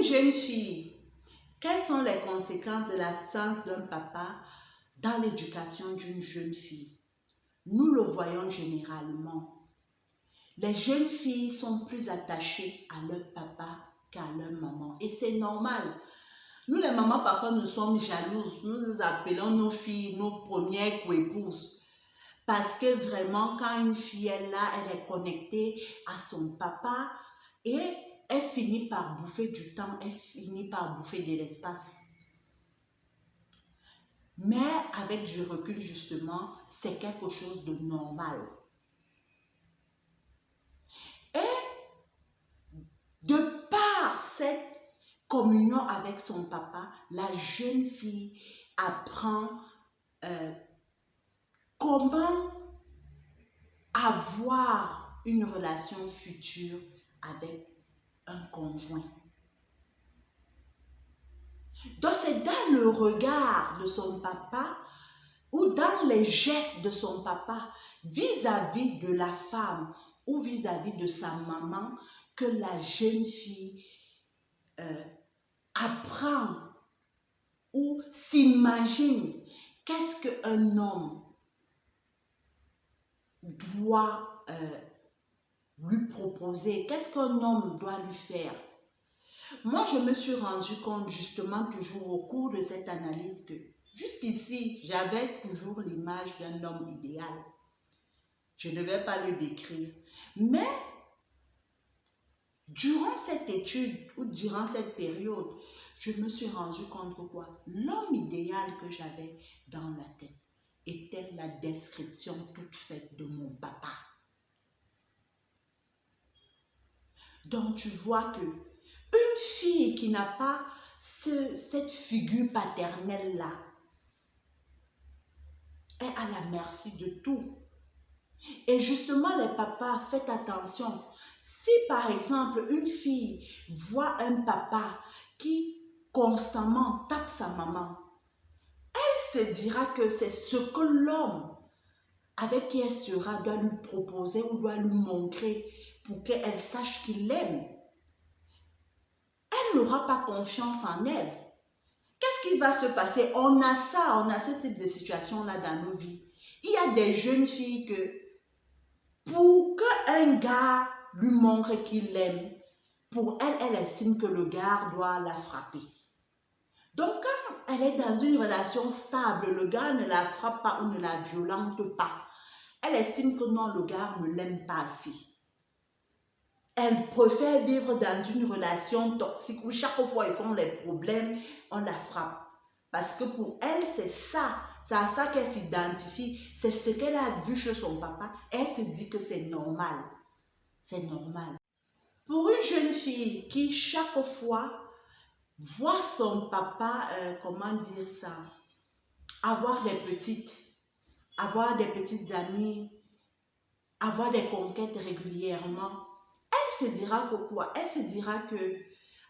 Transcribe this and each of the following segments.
une jeune fille, quelles sont les conséquences de l'absence d'un papa dans l'éducation d'une jeune fille? Nous le voyons généralement. Les jeunes filles sont plus attachées à leur papa qu'à leur maman. Et c'est normal. Nous, les mamans, parfois, nous sommes jalouses. Nous appelons nos filles nos premières coépouses. Parce que vraiment, quand une fille est là, elle est connectée à son papa et elle finit par bouffer du temps, elle finit par bouffer de l'espace. Mais avec du recul, justement, c'est quelque chose de normal. Et de par cette communion avec son papa, la jeune fille apprend comment avoir une relation future avec un conjoint. Donc c'est dans le regard de son papa ou dans les gestes de son papa vis-à-vis de la femme ou vis-à-vis de sa maman que la jeune fille apprend ou s'imagine qu'est-ce qu'un homme doit lui proposer, qu'est-ce qu'un homme doit lui faire. Moi, je me suis rendu compte justement toujours au cours de cette analyse que jusqu'ici, j'avais toujours l'image d'un homme idéal. Je ne vais pas le décrire. Mais durant cette étude ou durant cette période, je me suis rendu compte que quoi? L'homme idéal que j'avais dans la tête était la description toute faite de mon papa. Donc tu vois que une fille qui n'a pas cette figure paternelle-là est à la merci de tout. Et justement, les papas, faites attention. Si par exemple, une fille voit un papa qui constamment tape sa maman, elle se dira que c'est ce que l'homme avec qui elle sera doit lui proposer ou doit lui montrer pour qu'elle sache qu'il l'aime. Elle n'aura pas confiance en elle. Qu'est-ce qui va se passer? On a ça, on a ce type de situation-là dans nos vies. Il y a des jeunes filles que, pour qu'un gars lui montre qu'il l'aime, pour elle, elle estime que le gars doit la frapper. Donc, quand elle est dans une relation stable, le gars ne la frappe pas ou ne la violente pas. Elle estime que non, le gars ne l'aime pas assez. Elle préfère vivre dans une relation toxique où chaque fois ils font les problèmes, on la frappe. Parce que pour elle, c'est ça. C'est à ça qu'elle s'identifie. C'est ce qu'elle a vu chez son papa. Elle se dit que c'est normal. C'est normal. Pour une jeune fille qui chaque fois voit son papa, comment dire ça, avoir des petites amies, avoir des conquêtes régulièrement, elle se dira que quoi? Elle se dira que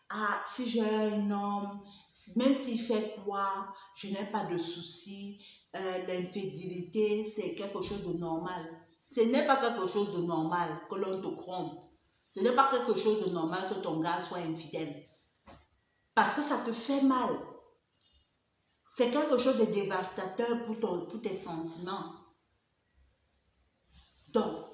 ah, si j'ai un homme, même s'il fait quoi, je n'ai pas de soucis. L'infidélité, c'est quelque chose de normal. Ce n'est pas quelque chose de normal que l'on te trompe. Ce n'est pas quelque chose de normal que ton gars soit infidèle. Parce que ça te fait mal. C'est quelque chose de dévastateur pour tes sentiments. Donc,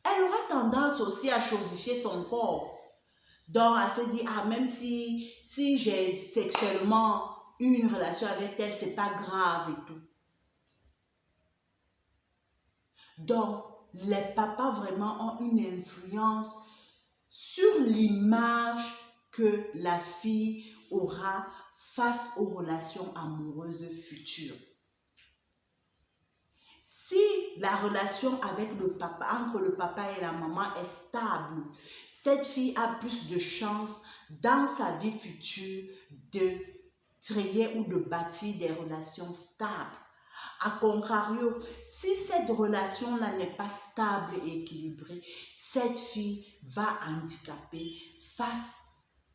elle aura tendance aussi à chosifier son corps. Donc, à se dire, ah, même si j'ai sexuellement eu une relation avec elle, c'est pas grave et tout. Donc, les papas vraiment ont une influence sur l'image que la fille aura face aux relations amoureuses futures. Si la relation avec le papa, entre le papa et la maman est stable, cette fille a plus de chances dans sa vie future de créer ou de bâtir des relations stables. A contrario, si cette relation-là n'est pas stable et équilibrée, cette fille va handicaper face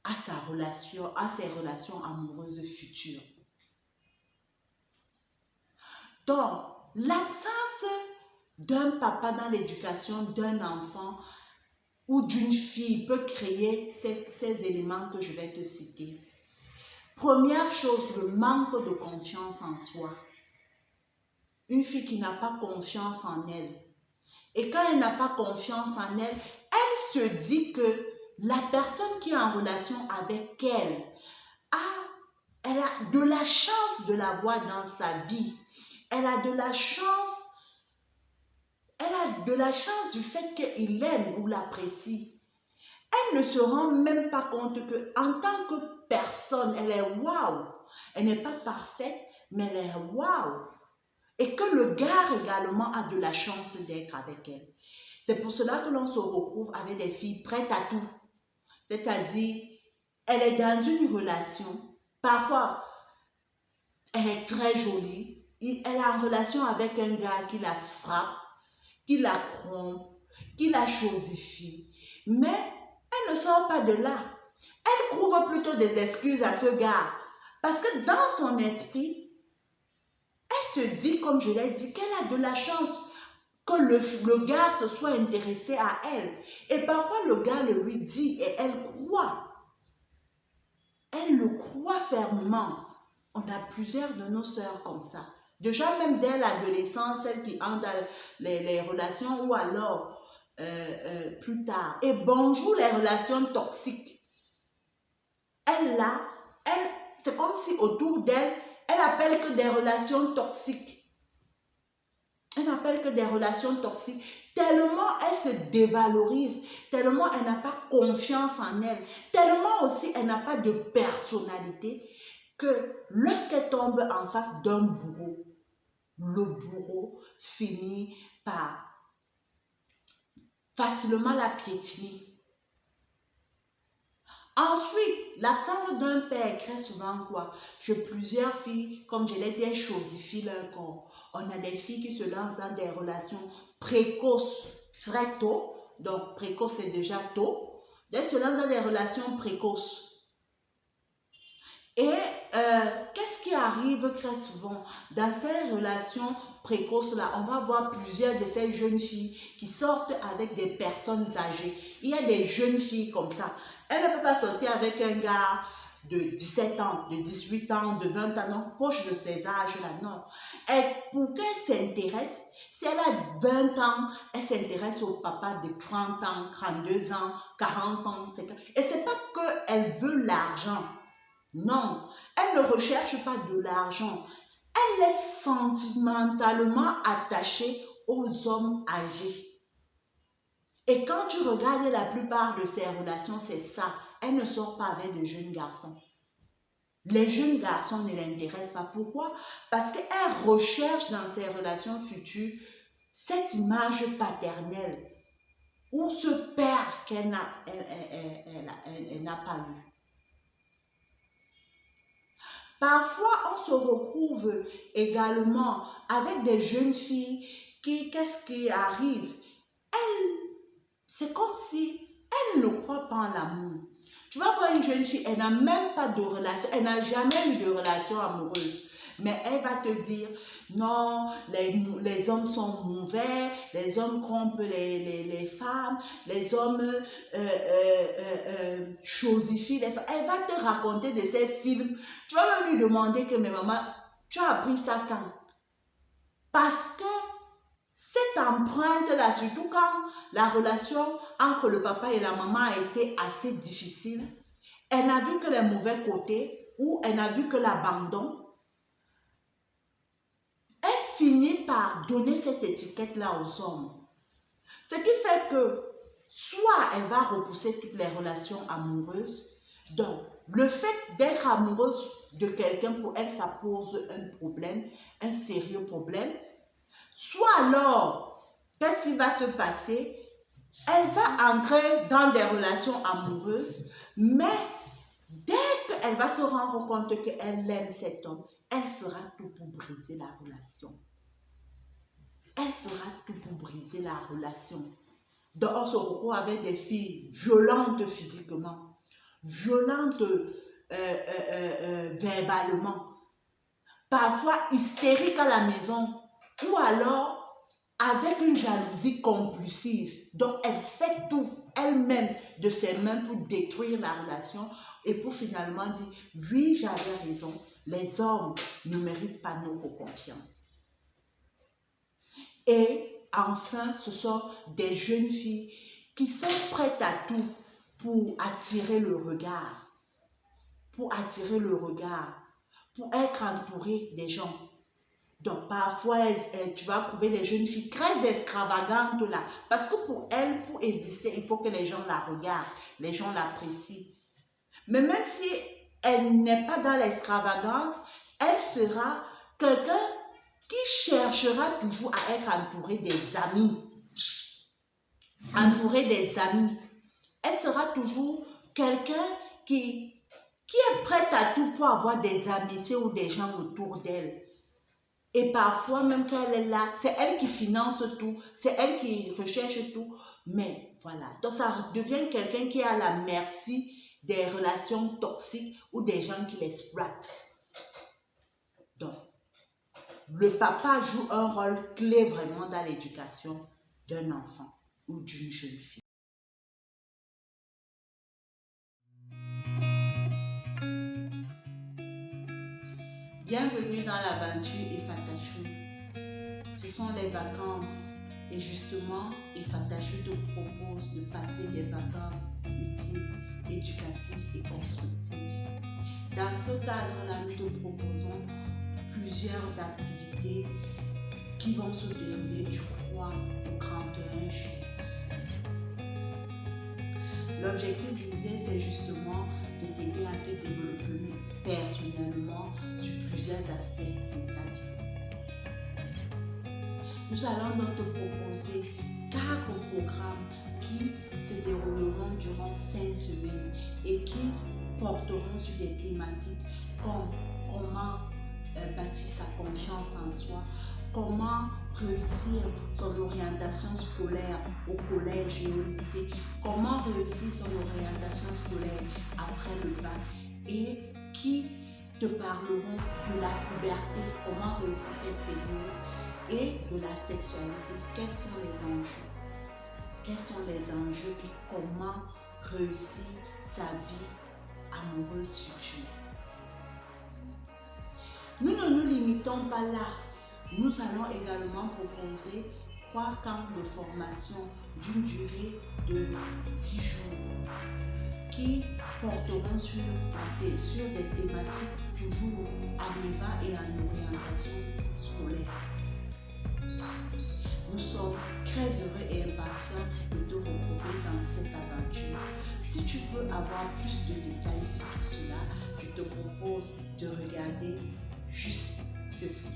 à ses relations amoureuses futures. Donc, l'absence d'un papa dans l'éducation d'un enfant ou d'une fille peut créer ces éléments que je vais te citer. Première chose, le manque de confiance en soi. Une fille qui n'a pas confiance en elle. Et quand elle n'a pas confiance en elle, elle se dit que la personne qui est en relation avec elle, elle a de la chance de l'avoir dans sa vie. Elle a de la chance du fait qu'il l'aime ou l'apprécie. Elle ne se rend même pas compte qu'en tant que personne, elle est waouh. Elle n'est pas parfaite, mais elle est waouh. Et que le gars également a de la chance d'être avec elle. C'est pour cela que l'on se retrouve avec des filles prêtes à tout. C'est-à-dire, elle est dans une relation. Parfois, elle est très jolie. Elle est en relation avec un gars qui la frappe, qui la trompe, qui la chosifie. Mais elle ne sort pas de là. Elle trouve plutôt des excuses à ce gars. Parce que dans son esprit, elle se dit, comme je l'ai dit, qu'elle a de la chance que le gars se soit intéressé à elle. Et parfois, le gars le lui dit et elle croit. Elle le croit fermement. On a plusieurs de nos sœurs comme ça. Déjà même dès l'adolescence, celles qui entrent dans les relations ou alors plus tard. Et bonjour les relations toxiques. C'est comme si autour d'elle, elle appelle que des relations toxiques. Elle n'appelle que des relations toxiques. Tellement elle se dévalorise, tellement elle n'a pas confiance en elle, tellement aussi elle n'a pas de personnalité que lorsqu'elle tombe en face d'un bourreau, le bourreau finit par facilement la piétiner. Ensuite, l'absence d'un père crée souvent quoi? Chez plusieurs filles, comme je l'ai dit, elles chosifient leur corps. On a des filles qui se lancent dans des relations précoces très tôt. Donc, précoce, c'est déjà tôt. Elles se lancent dans des relations précoces. Et qu'est-ce qui arrive très souvent? Dans ces relations précoces-là, on va voir plusieurs de ces jeunes filles qui sortent avec des personnes âgées. Il y a des jeunes filles comme ça. Elle ne peut pas sortir avec un gars de 17 ans, de 18 ans, de 20 ans, non, proche de ces âges-là, non. Et pour qu'elle s'intéresse, si elle a 20 ans, elle s'intéresse au papa de 30 ans, 32 ans, 40 ans, 50 ans. Et ce n'est pas qu'elle veut l'argent. Non, elle ne recherche pas de l'argent. Elle est sentimentalement attachée aux hommes âgés. Et quand tu regardes la plupart de ces relations, c'est ça. Elle ne sort pas avec de jeunes garçons. Les jeunes garçons ne l'intéressent pas. Pourquoi? Parce qu'elle recherche dans ses relations futures cette image paternelle ou ce père qu'elle n'a pas eu. Parfois, on se retrouve également avec des jeunes filles qui, qu'est-ce qui arrive? C'est comme si elle ne croit pas en l'amour. Tu vas voir une jeune fille, elle n'a même pas de relation, elle n'a jamais eu de relation amoureuse. Mais elle va te dire, non, les hommes sont mauvais, les hommes trompent les femmes, les hommes chosifient les femmes. Elle va te raconter de ces films. Tu vas même lui demander que, mais maman, tu as appris ça quand? Parce que cette empreinte-là, surtout quand la relation entre le papa et la maman a été assez difficile, elle n'a vu que les mauvais côtés ou elle n'a vu que l'abandon. Elle finit par donner cette étiquette-là aux hommes. Ce qui fait que soit elle va repousser toutes les relations amoureuses. Donc, le fait d'être amoureuse de quelqu'un, pour elle, ça pose un problème, un sérieux problème. Soit alors, qu'est-ce qui va se passer? Elle va entrer dans des relations amoureuses, mais dès qu'elle va se rendre compte qu'elle aime cet homme, elle fera tout pour briser la relation. Elle fera tout pour briser la relation. Donc, on se retrouve avec des filles violentes physiquement, violentes verbalement, parfois hystériques à la maison, ou alors avec une jalousie compulsive. Donc, elle fait tout elle-même de ses mains pour détruire la relation et pour finalement dire, oui, j'avais raison, les hommes ne méritent pas notre confiance. Et enfin, ce sont des jeunes filles qui sont prêtes à tout pour attirer le regard, pour être entourées des gens. Donc, parfois, tu vas trouver les jeunes filles très extravagantes là. Parce que pour elles, pour exister, il faut que les gens la regardent, les gens l'apprécient. Mais même si elle n'est pas dans l'extravagance, elle sera quelqu'un qui cherchera toujours à être entourée des amis. Entourée des amis. Elle sera toujours quelqu'un qui est prête à tout pour avoir des amitiés ou des gens autour d'elle. Et parfois, même quand elle est là, c'est elle qui finance tout, c'est elle qui recherche tout. Mais voilà, donc ça devient quelqu'un qui est à la merci des relations toxiques ou des gens qui l'exploitent. Donc, le papa joue un rôle clé vraiment dans l'éducation d'un enfant ou d'une jeune fille. Bienvenue dans l'aventure Ifatachou. Ce sont les vacances et justement, Ifatachou te propose de passer des vacances utiles, éducatives et constructives. Dans ce cadre-là, nous te proposons plusieurs activités qui vont se dérouler du 3 au 31 juillet. L'objectif visé, c'est justement de t'aider à te développer personnellement sur plusieurs aspects de ta vie. Nous allons donc te proposer 4 programmes qui se dérouleront durant 5 semaines et qui porteront sur des thématiques comme comment bâtir sa confiance en soi, comment réussir son orientation scolaire au collège et au lycée, comment réussir son orientation scolaire après le bac et qui te parleront de la puberté, comment réussir cette période et de la sexualité, quels sont les enjeux. Quels sont les enjeux et comment réussir sa vie amoureuse future. Nous ne nous limitons pas là. Nous allons également proposer 3 camps de formation d'une durée de 10 jours qui porteront sur des thématiques toujours en EVA et en orientation scolaire. Nous sommes très heureux et impatients de te retrouver dans cette aventure. Si tu veux avoir plus de détails sur tout cela, je te propose de regarder juste ceci.